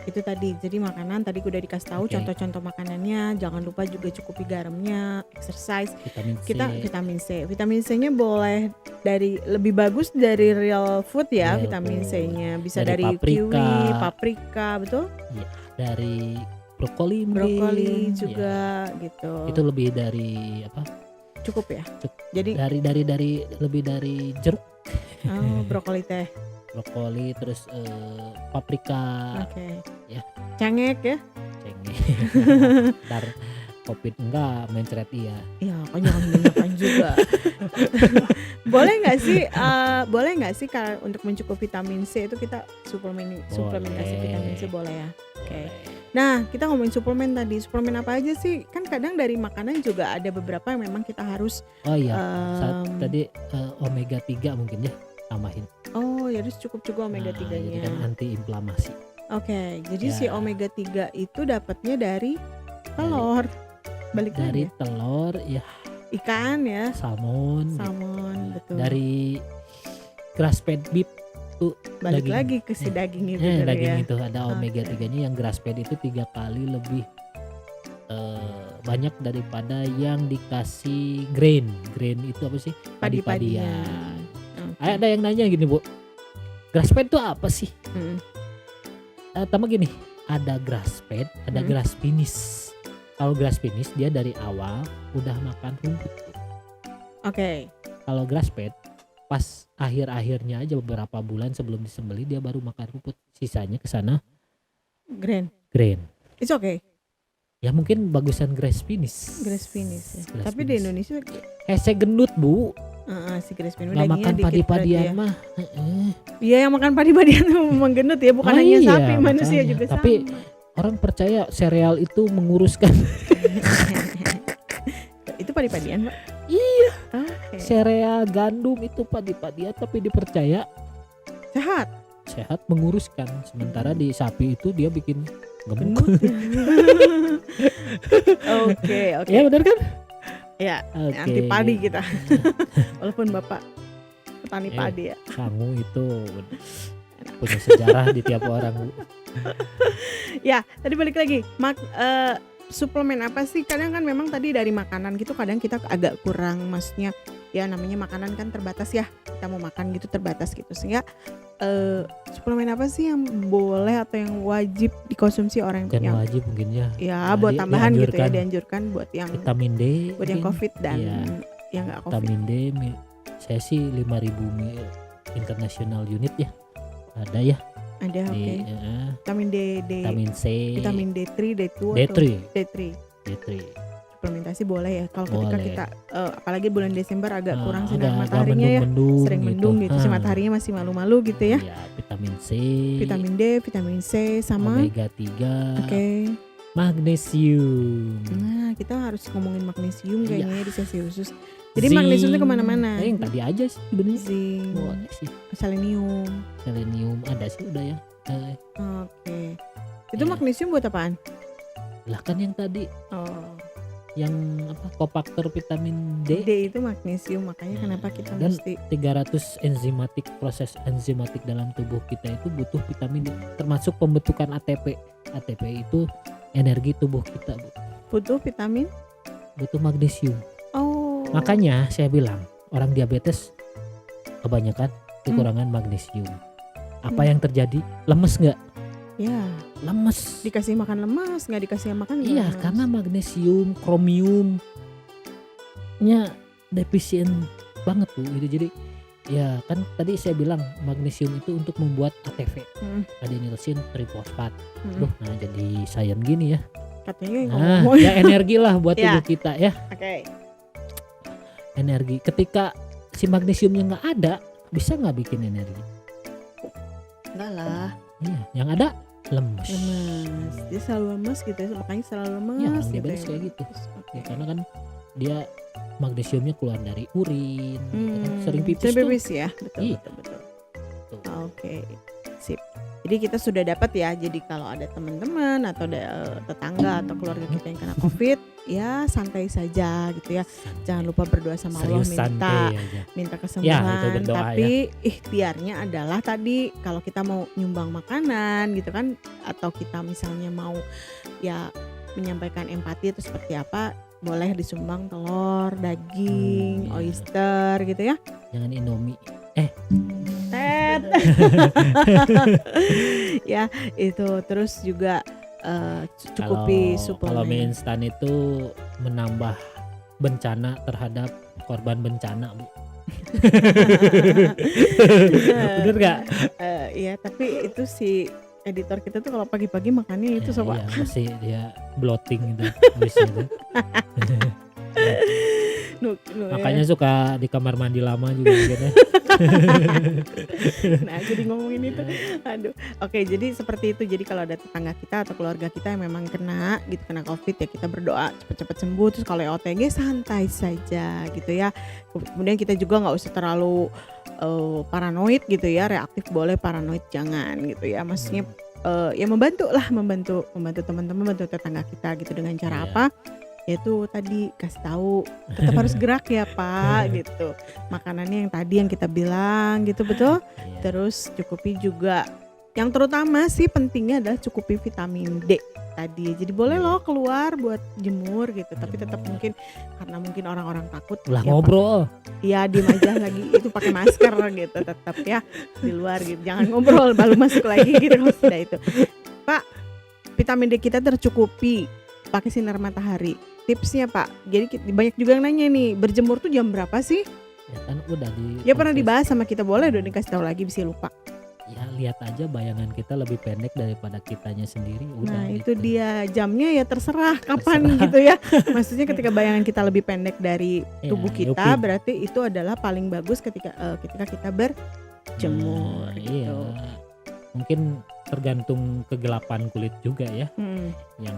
Itu tadi. Jadi makanan tadi udah dikasih tahu Oke. contoh-contoh makanannya. Jangan lupa juga cukupi garamnya, exercise. Vitamin C. Kita vitamin C. Vitamin C-nya boleh dari lebih bagus dari real food ya, Real vitamin food. C-nya. Bisa Dari dari paprika. kiwi, paprika, betul? Dari brokoli mungkin. Brokoli Ya, juga gitu. itu lebih dari apa? Cukup ya. Cukup. Jadi Dari lebih dari jeruk, brokoli teh. brokoli, terus paprika, Oke. ya. Cengek ya. cengeng. Ntar COVID enggak, mencret iya. Ya, kan jangan banyakan juga. Boleh nggak sih kalau untuk mencukupi vitamin C itu kita suplementasi vitamin C boleh ya? Oke. Nah, kita ngomongin suplemen tadi. Suplemen apa aja sih? Kan kadang dari makanan juga ada beberapa yang memang kita harus Oh iya, tadi em, omega 3 mungkin ya tambahin. oh ya harus cukup juga omega Nah, jadi 3-nya. kan anti inflamasi. Oke, jadi Ya. si omega 3 itu dapatnya dari telur. Balik lagi Dari ya? telur ya, Ikan ya, salmon, gitu. salmon, betul. Dari grass fed beef tuh, Balik daging. lagi ke si daging itu tadi daging ya. itu ada omega Oke. 3-nya yang grass fed itu 3 kali lebih banyak daripada yang dikasih grain. Grain itu apa sih? Padi-padian. Oke. Ada yang nanya gini Bu, grass fed itu apa sih? Mm. Pertama gini, ada grass fed, ada grass finish. Kalau grass finish dia dari awal udah makan rumput. Oke. Kalau grass fed pas akhir-akhirnya aja beberapa bulan sebelum disembelih dia baru makan rumput. Sisanya ke sana Grain. grain. It's okay. Ya mungkin bagusan grass finish. Grass finish ya. Grass Tapi di finish. Indonesia Saya gendut Bu, si grass finish nggak dagingnya makan dikit berarti padi-padian ya. mah. Iya, yang makan padi-padian tuh memang gendut ya, bukan Oh hanya iya, sapi, manusia makanya. juga Tapi sama. orang percaya sereal itu menguruskan. Itu padi-padian, Pak. Iya, Oke. sereal gandum itu padi-padian tapi dipercaya Sehat. sehat, menguruskan. Sementara di sapi itu dia bikin gemuk. Gendut. Oke. Ya benar kan? Ya, Oke. anti padi kita. Walaupun Bapak petani Iya. padi ya. Sangu itu punya sejarah di tiap orang Bu. Ya, tadi balik lagi. Suplemen apa sih? Kadang kan memang tadi dari makanan gitu kadang kita agak kurang, maksudnya ya namanya makanan kan terbatas ya. Kita mau makan gitu terbatas gitu. Sehingga suplemen apa sih yang boleh atau yang wajib dikonsumsi orang Bukan yang wajib mungkin ya. ya buat tambahan gitu ya, dianjurkan. dianjurkan buat yang Vitamin D. buat yang mungkin. COVID dan Iya. yang enggak COVID. Vitamin D saya sih 5.000 international unit ya. Ada ya Ada oke. di Vitamin D, vitamin C, vitamin D3, D2 atau D3, D3. D3. Suplementasi boleh ya kalau ketika Boleh. kita apalagi bulan Desember agak kurang sinar agak mataharinya ya, mendung-mendung sering mendung gitu, si mataharinya masih malu-malu gitu ya. Iya, vitamin C, Vitamin D, vitamin C sama omega 3, oke. magnesium. Nah, kita harus ngomongin magnesium Iya. kayaknya ya di sesi khusus. Jadi magnesiumnya kemana-mana. Yang tadi aja sih sebenarnya. Zinc, Boleh sih. selenium. Selenium ada sih udah ya. Oke. Itu Iya. magnesium buat apaan? Lah kan yang tadi Oh. yang kofaktor vitamin D. D itu magnesium, makanya kenapa kita Dan mesti 300 proses enzimatik dalam tubuh kita itu butuh vitamin D, termasuk pembentukan ATP. ATP itu energi tubuh kita, Bu. butuh vitamin. Butuh magnesium. Oh. Makanya saya bilang orang diabetes kebanyakan kekurangan magnesium. Apa yang terjadi? Lemes nggak? Ya, Lemes. dikasih makan lemas, nggak dikasih makan Iya, lemas. karena magnesium, kromiumnya defisien banget tuh. Itu jadi ya kan tadi saya bilang magnesium itu untuk membuat ATP, adenylosin trifosfat. Loh, nah jadi sayang gini ya. Katanya yang Nah, ngomong. ya energi lah buat Ya. tubuh kita ya. Oke. Energi. Ketika si magnesiumnya nggak ada, bisa nggak bikin energi? Enggak lah, Iya, yang ada lemes. lemas. Dia selalu lemas gitu ya, makanya selalu lemas. Iya, orang gitu diabetes ya. kayak gitu. Oke. Ya, karena kan dia magnesiumnya keluar dari urin, gitu kan. Sering pipis Sering tuh. pipis ya, betul, Iya. betul. Tuh. Oke, sip. Jadi kita sudah dapat ya. Jadi kalau ada teman-teman atau tetangga atau keluarga kita yang kena COVID, ya santai saja gitu ya. Jangan lupa berdoa sama Allah, Serius santai aja. minta Ya, kesembuhan. itu berdoa Tapi ikhtiarnya adalah tadi kalau kita mau nyumbang makanan gitu kan, atau kita misalnya mau ya menyampaikan empati itu seperti apa, boleh disumbang telur, daging, Iya. oyster gitu ya. Jangan Indomie. Tet. Ya itu, terus juga cukupi Kalau mie suplemen. instan itu menambah bencana terhadap korban bencana, Bu. Bener gak? Iya, tapi itu si editor kita tuh kalau pagi-pagi makannya itu sobat. Iya, pasti dia bloating gitu habis itu. Makanya suka di kamar mandi lama juga gitu. Nah, jadi ngomongin itu. Aduh. Oke, jadi seperti itu. Jadi kalau ada tetangga kita atau keluarga kita yang memang kena COVID ya, kita berdoa cepat-cepat sembuh. Terus kalau yang OTG santai saja gitu ya. Kemudian kita juga nggak usah terlalu paranoid gitu ya. Reaktif boleh, paranoid jangan gitu ya. Maksudnya ya membantu teman-teman, membantu tetangga kita gitu dengan cara Iya. apa? Yaitu tadi kasih tahu tetap harus gerak ya Pak gitu. Makanannya yang tadi yang kita bilang gitu, betul. Iya. Terus cukupi juga, yang terutama sih pentingnya adalah cukupi vitamin D tadi. Jadi boleh loh keluar buat jemur gitu, tapi tetap Jemur. mungkin karena mungkin orang-orang takut Lah ya, ngobrol. Iya, diem aja lagi itu pakai masker gitu, tetap ya di luar gitu. Jangan ngobrol baru masuk lagi gitu kalau sudah itu. Pak, vitamin D kita tercukupi pakai sinar matahari. Tipsnya Pak, jadi banyak juga yang nanya nih, berjemur tuh jam berapa sih? Ya kan udah di Ya pernah podcast. dibahas sama kita, boleh dong dikasih tahu lagi, bisa lupa. Ya lihat aja bayangan kita lebih pendek daripada kitanya sendiri. Udah Nah itu gitu. dia, jamnya ya terserah kapan Terserah. gitu ya. Maksudnya ketika bayangan kita lebih pendek dari tubuh Ya, kita, Yupin. berarti itu adalah paling bagus ketika kita berjemur Nah, gitu. iya. Mungkin tergantung kegelapan kulit juga ya. Yang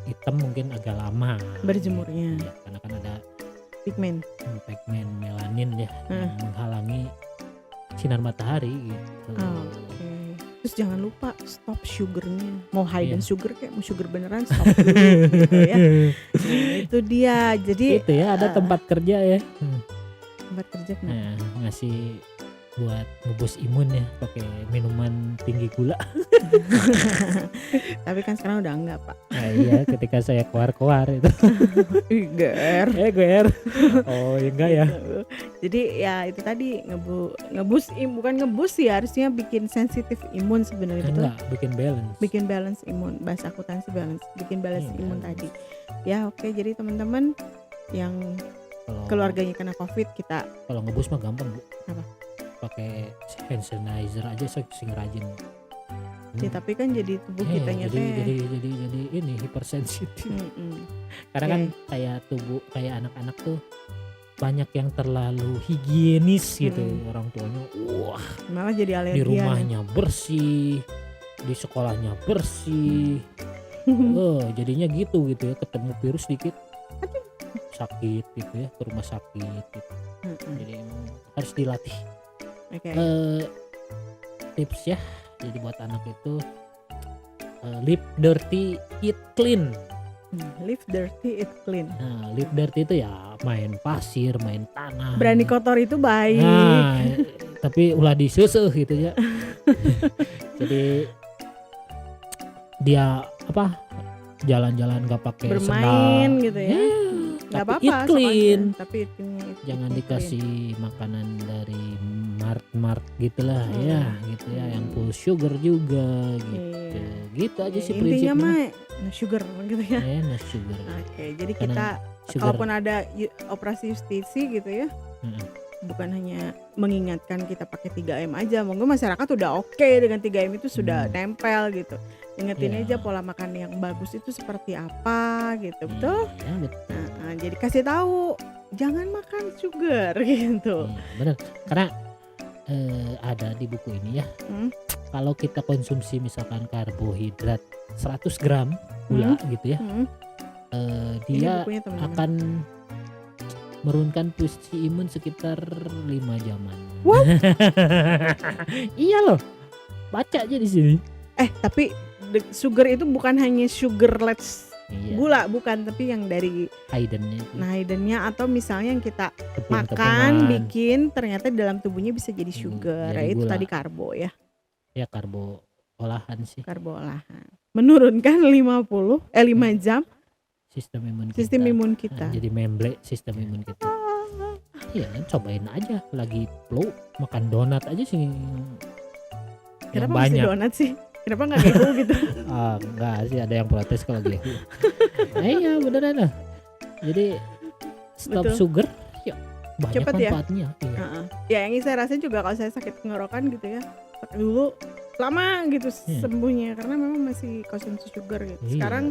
hitam mungkin agak lama Berjemurnya. gitu. Ya, karena kan ada Pigmen. pigmen melanin ya yang menghalangi sinar matahari gitu. Oke. Terus jangan lupa stop sugarnya. Mau hidden Iya. sugar kayak mau sugar beneran stop dulu gitu ya. Nah, itu dia. Jadi Itu ya ada tempat kerja ya. tempat kerja kenapa? Nah, ngasih buat ngebus imun ya pakai minuman tinggi gula. Tapi kan sekarang udah enggak Pak. Nah, iya ketika saya keluar itu. Ger. Ger. Oh, ya enggak ya. Gitu. Jadi ya itu tadi ngebus bukan ngebus sih, harusnya bikin sensitif imun sebenarnya, betul. Enggak, bikin balance. Bikin balance imun, bahasa akuntansi balance, bikin balance Iya, imun balance. tadi. Ya oke, jadi teman-teman yang keluarganya kena COVID, kita Kalau ngebus mah gampang, Bu. Apa? Pakai hand sanitizer aja sing rajin. ya, tapi kan jadi tubuh Iya, kitanya jadi teh ini hipersensitif. Mm-mm. Karena kan kayak tubuh kayak anak-anak tuh banyak yang terlalu higienis gitu. Orang tuanya wah, malah jadi alergi di rumahnya bersih, di sekolahnya bersih. Jadinya gitu ya, ketemu virus dikit sakit gitu ya, ke rumah sakit gitu. Jadi emang harus dilatih. Oke. Tips ya, jadi buat anak itu live dirty, eat clean. Live dirty, eat clean. Nah, live dirty itu ya main pasir, main tanah. Berani kotor itu baik. Nah, tapi ulah diseuseuk gitu ya. Jadi dia apa? Jalan-jalan gak pakai Bermain sendal. gitu ya. Nggak Tapi apa-apa eat clean. soalnya, tapi eat Jangan clean. dikasih makanan dari mart gitulah ya, gitu ya, yang full sugar juga gitu. Iya. Gitu aja sih Intinya prinsipnya. mah no sugar gitu ya. No sugar. Oke, jadi Karena kita sugar. kalaupun ada operasi justisi gitu ya, Mm-mm. bukan hanya mengingatkan kita pakai 3M aja, monggo masyarakat udah oke dengan 3M itu sudah nempel gitu. Ingetin Iya. aja pola makan yang bagus itu seperti apa gitu, betul? Iya, betul. Nah, jadi kasih tahu jangan makan sugar gitu. Iya, benar. Karena ada di buku ini ya. Kalau kita konsumsi misalkan karbohidrat 100 gram gula gitu ya, Ini dia bukunya teman-teman. akan menurunkan fungsi imun sekitar 5 jaman. Wow. Iya loh. Baca aja di sini. Tapi sugar itu bukan hanya sugarless Iya. gula, bukan, tapi yang dari Hiddennya itu hiddennya atau misalnya yang kita tepung-tepungan. makan bikin ternyata di dalam tubuhnya bisa jadi sugar. jadi Itu gula. tadi karbo ya, Ya karbo olahan sih. karbo olahan. Menurunkan 5 jam Sistem imun kita. sistem imun kita. Nah, jadi memble sistem imun kita. Iya, cobain aja lagi flu makan donat aja sih. Yang Kenapa mesti banyak. donat sih? Kenapa nggak gehu gitu? Enggak sih, ada yang protes kalau gitu. Iya beneran lah. Jadi stop Betul. sugar ya banyak Cepet ya? manfaatnya. Iya. Heeh. Ya yang saya rasain juga kalau saya sakit tenggorokan gitu ya, dulu lama gitu sembuhnya karena memang masih konsumsi sugar gitu. Iya. Sekarang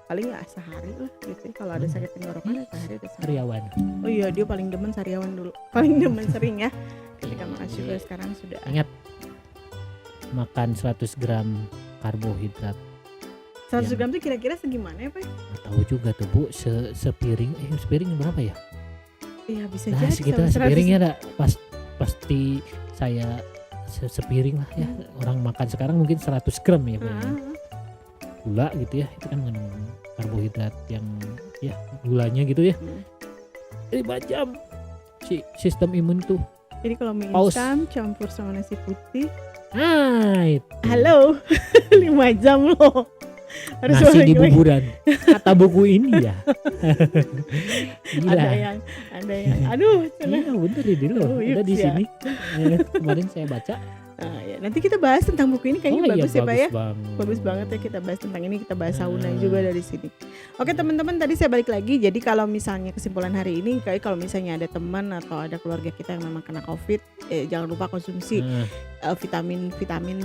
paling nggak sehari lah gitu ya. Kalau ada sakit tenggorokan ya sehari udah sembuh. Karyawan. Oh iya, dia paling demen sariawan dulu. Paling demen sering ya. Ketika makan sugar sekarang sudah. Ingat makan 100 gram karbohidrat. 100 gram tuh kira-kira segimana ya Pak? Nggak tahu juga tuh Bu, sepiring sepiring berapa ya? Iya bisa Nah jadi. sekitar sama 100. sepiringnya ada pasti saya sepiring lah ya. Orang makan sekarang mungkin 100 gram ya Bu. Gula gitu ya, itu kan mengandung karbohidrat yang ya gulanya gitu ya. 5 jam si sistem imun tuh. Jadi kalau mie Paus. instan campur sama nasi putih, Itu. halo, 5 jam loh. Harus Nasi balik di lagi. buburan. Kata buku ini ya. Gila. Ada yang, aduh, sana. Iya bener ini loh. Oh, Udah di yuks ya. sini. Kemarin saya baca. Nah, ya, nanti kita bahas tentang buku ini kayaknya iya, bagus ya Pak ya. banget. Bagus banget ya kita bahas tentang ini, kita bahas sauna juga dari sini. Oke teman-teman, tadi saya balik lagi. Jadi kalau misalnya kesimpulan hari ini, kayak kalau misalnya ada teman atau ada keluarga kita yang memang kena COVID, jangan lupa konsumsi vitamin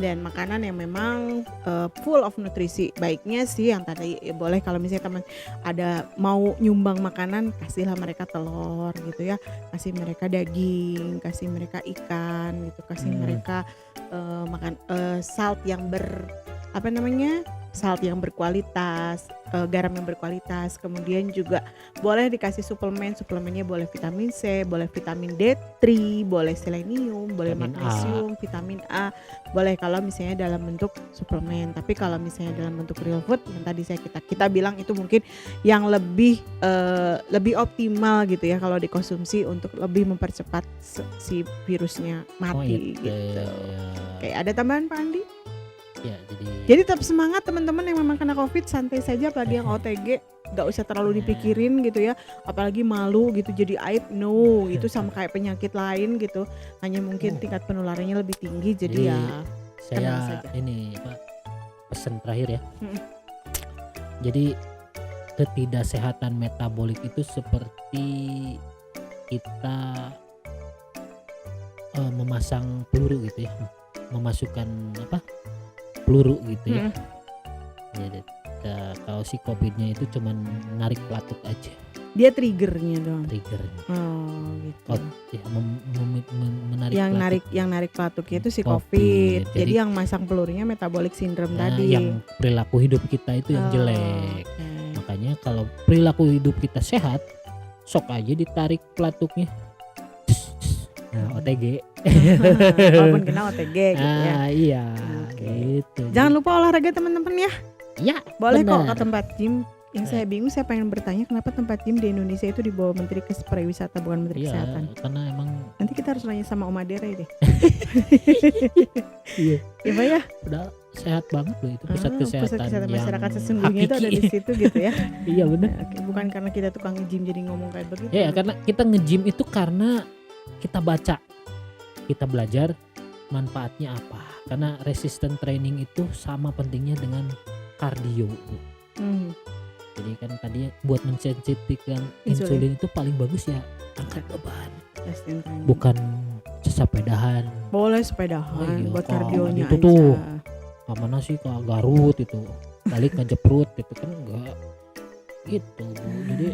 dan makanan yang memang full of nutrisi. Baiknya sih yang tadi boleh kalau misalnya teman ada mau nyumbang makanan, kasihlah mereka telur gitu ya, kasih mereka daging, kasih mereka ikan gitu, kasih mereka makan salt yang salt yang berkualitas, garam yang berkualitas. Kemudian juga boleh dikasih suplemennya boleh vitamin C, boleh vitamin D3, boleh selenium, boleh Vitamin A. magnesium, vitamin A, boleh kalau misalnya dalam bentuk suplemen. Tapi kalau misalnya dalam bentuk real food yang tadi kita bilang itu mungkin yang lebih optimal gitu ya kalau dikonsumsi untuk lebih mempercepat si virusnya mati gitu. Ya. Oke, ada tambahan Pak Andi? Ya, Jadi tetap semangat teman-teman yang memang kena COVID, santai saja, apalagi yang OTG gak usah terlalu dipikirin gitu ya, apalagi malu gitu jadi aib, no, itu sama kayak penyakit lain gitu, hanya mungkin tingkat penularannya lebih tinggi, jadi ya tenang saya saja. ini Pak, pesan terakhir ya. Jadi ketidaksehatan metabolik itu seperti kita memasang peluru gitu ya, memasukkan peluru gitu ya. Jadi kalau si COVID-nya itu cuman narik pelatuk aja, Dia triggernya dong. triggernya. Oh gitu. Ya, menarik Yang narik pelatuknya itu si COVID. COVID. Jadi Jadi yang masang pelurunya metabolic syndrome Nah, tadi. yang perilaku hidup kita itu yang jelek. Oke. Makanya kalau perilaku hidup kita sehat, sok aja ditarik pelatuknya. Nah, OTG. Walaupun kena OTG gitu ya. Iya, Oke. gitu. Jangan lupa olahraga teman-teman ya. Ya, Boleh kok benar. ke tempat gym Yang saya bingung, saya pengen bertanya kenapa tempat gym di Indonesia itu di bawah Menteri Pariwisata bukan Menteri Iya, Kesehatan. karena emang Nanti kita harus nanya sama Om Adere deh. iya, Ya Pak ya. udah sehat banget loh itu pusat kesehatan yang masyarakat sesungguhnya itu ada di hakiki. situ gitu ya. Iya benar. Oke, bukan karena kita tukang gym jadi ngomong kayak begitu. Ya karena kita nge-gym itu karena kita baca, kita belajar manfaatnya apa. Karena resistance training itu sama pentingnya dengan kardio. Hmm. Jadi kan tadi buat mensensitifkan insulin itu paling bagus ya angkat beban, Resistance training. bukan sepedahan. Boleh sepedahan buat Kak, kardionya itu aja. tuh mana sih ke Garut itu balik ngejeprut itu kan enggak gitu. Jadi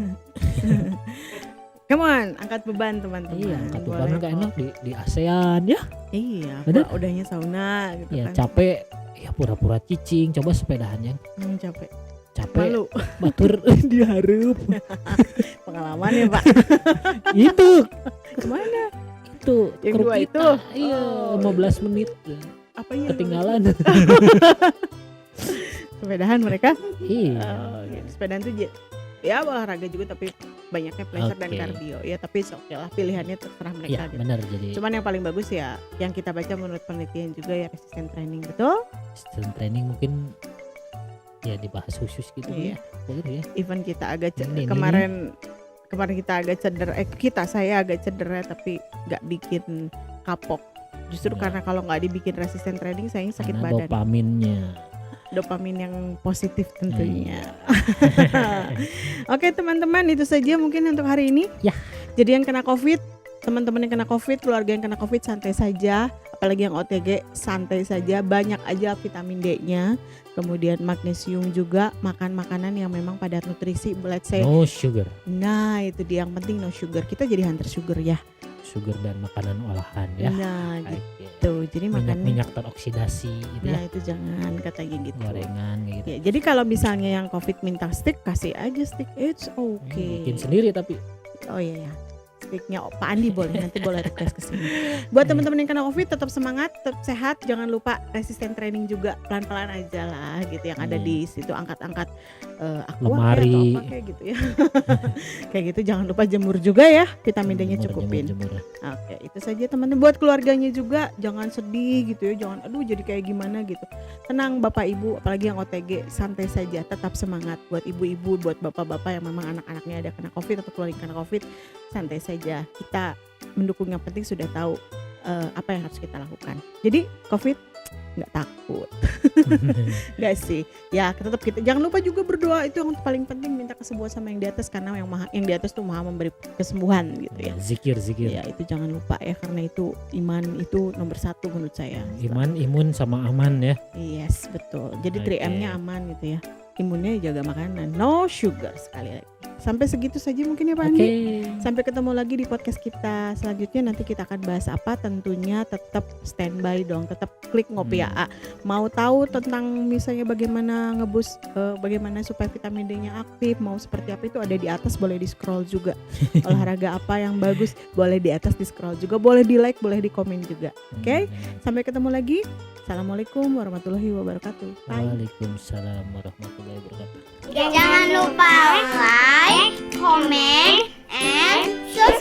Come on, angkat beban teman-teman. iya angkat Boleh beban kan kok. enak di ASEAN ya. Iya, Bener? udahnya sauna gitu Ya kan. capek ya pura-pura cicing, coba sepedahan yang Capek. capek Malu. batur dihareup. Pengalaman ya Pak. Itu Kemana? itu Yang grup dua kita. itu? Iya, Oh. 15 menit Apanya? ketinggalan. Sepedahan mereka? Iya. Oh, gitu. Sepedaan tuh ya olahraga juga tapi banyaknya pleasure dan Oke. kardio. Ya tapi oke lah pilihannya terserah mereka Iya, gitu. benar jadi Cuman yang paling bagus ya yang kita baca menurut penelitian juga ya resistance training, betul? strength training mungkin ya dibahas khusus gitu Iya. ya. Boleh ya. Even kita agak Ini. kemarin kita agak cedera, saya agak cedera tapi nggak bikin kapok. Justru Iya. karena kalau nggak dibikin resistance training saya sakit Karena badan. dopaminnya. Dopamin yang positif tentunya. Iya. Oke teman-teman, itu saja mungkin untuk hari ini. Ya. Jadi yang kena COVID, teman-teman yang kena COVID, keluarga yang kena COVID santai saja. Apalagi yang OTG santai saja. Banyak aja vitamin D-nya. Kemudian magnesium juga. Makan makanan yang memang padat nutrisi. Let's say, No sugar. nah itu dia yang penting, no sugar. Kita jadi hunter sugar ya. Sugar dan makanan olahan ya. Nah Oke. gitu. Jadi makan. Minyak teroksidasi gitu Nah ya. itu jangan katanya gitu. Gorengan kayak gitu. Ya, jadi kalau misalnya yang COVID minta stick, kasih aja stick, it's okay. Bikin sendiri tapi Oh iya ya, sticknya Pak Andi boleh, nanti boleh request ke sini. Buat teman-teman yang kena COVID tetap semangat, tetap sehat, jangan lupa resisten training juga pelan-pelan aja lah gitu yang ada di situ, angkat-angkat aqua Lemari. atau apa kayak gitu ya. Kayak gitu, jangan lupa jemur juga ya, vitamin D-nya jemur, cukupin. jemur. Oke, itu saja teman-teman. Buat keluarganya juga jangan sedih gitu ya, jangan aduh jadi kayak gimana gitu. Tenang Bapak Ibu, apalagi yang OTG, santai saja, tetap semangat. Buat ibu-ibu, buat bapak-bapak yang memang anak-anaknya ada kena COVID atau keluarga kena COVID, santai saja. Kita mendukung, yang penting sudah tahu apa yang harus kita lakukan. Jadi COVID nggak takut. Nggak sih. Ya tetap kita jangan lupa juga berdoa, itu yang paling penting, minta kesembuhan sama yang di atas karena yang di atas tuh maha memberi kesembuhan gitu ya. Zikir. Ya itu jangan lupa ya, karena itu iman itu nomor 1 menurut saya. Iman, imun sama aman ya. Yes betul. Jadi Oke. 3M-nya aman gitu ya. Imunnya jaga makanan, no sugar sekali lagi. Sampai segitu saja mungkin ya Pak Andi. Sampai ketemu lagi di podcast kita selanjutnya. Nanti kita akan bahas apa, tentunya tetap standby dong, tetap klik Ngopi AA. Mau tahu tentang misalnya bagaimana ngebus, bagaimana supaya vitamin D-nya aktif, mau seperti apa, itu ada di atas, boleh di scroll juga. Olahraga apa yang bagus, boleh di atas di scroll juga, boleh di like, boleh di komen juga. Oke? Sampai ketemu lagi. Assalamualaikum warahmatullahi wabarakatuh. Bye. Waalaikumsalam warahmatullahi wabarakatuh. Jangan lupa like, comment, and subscribe.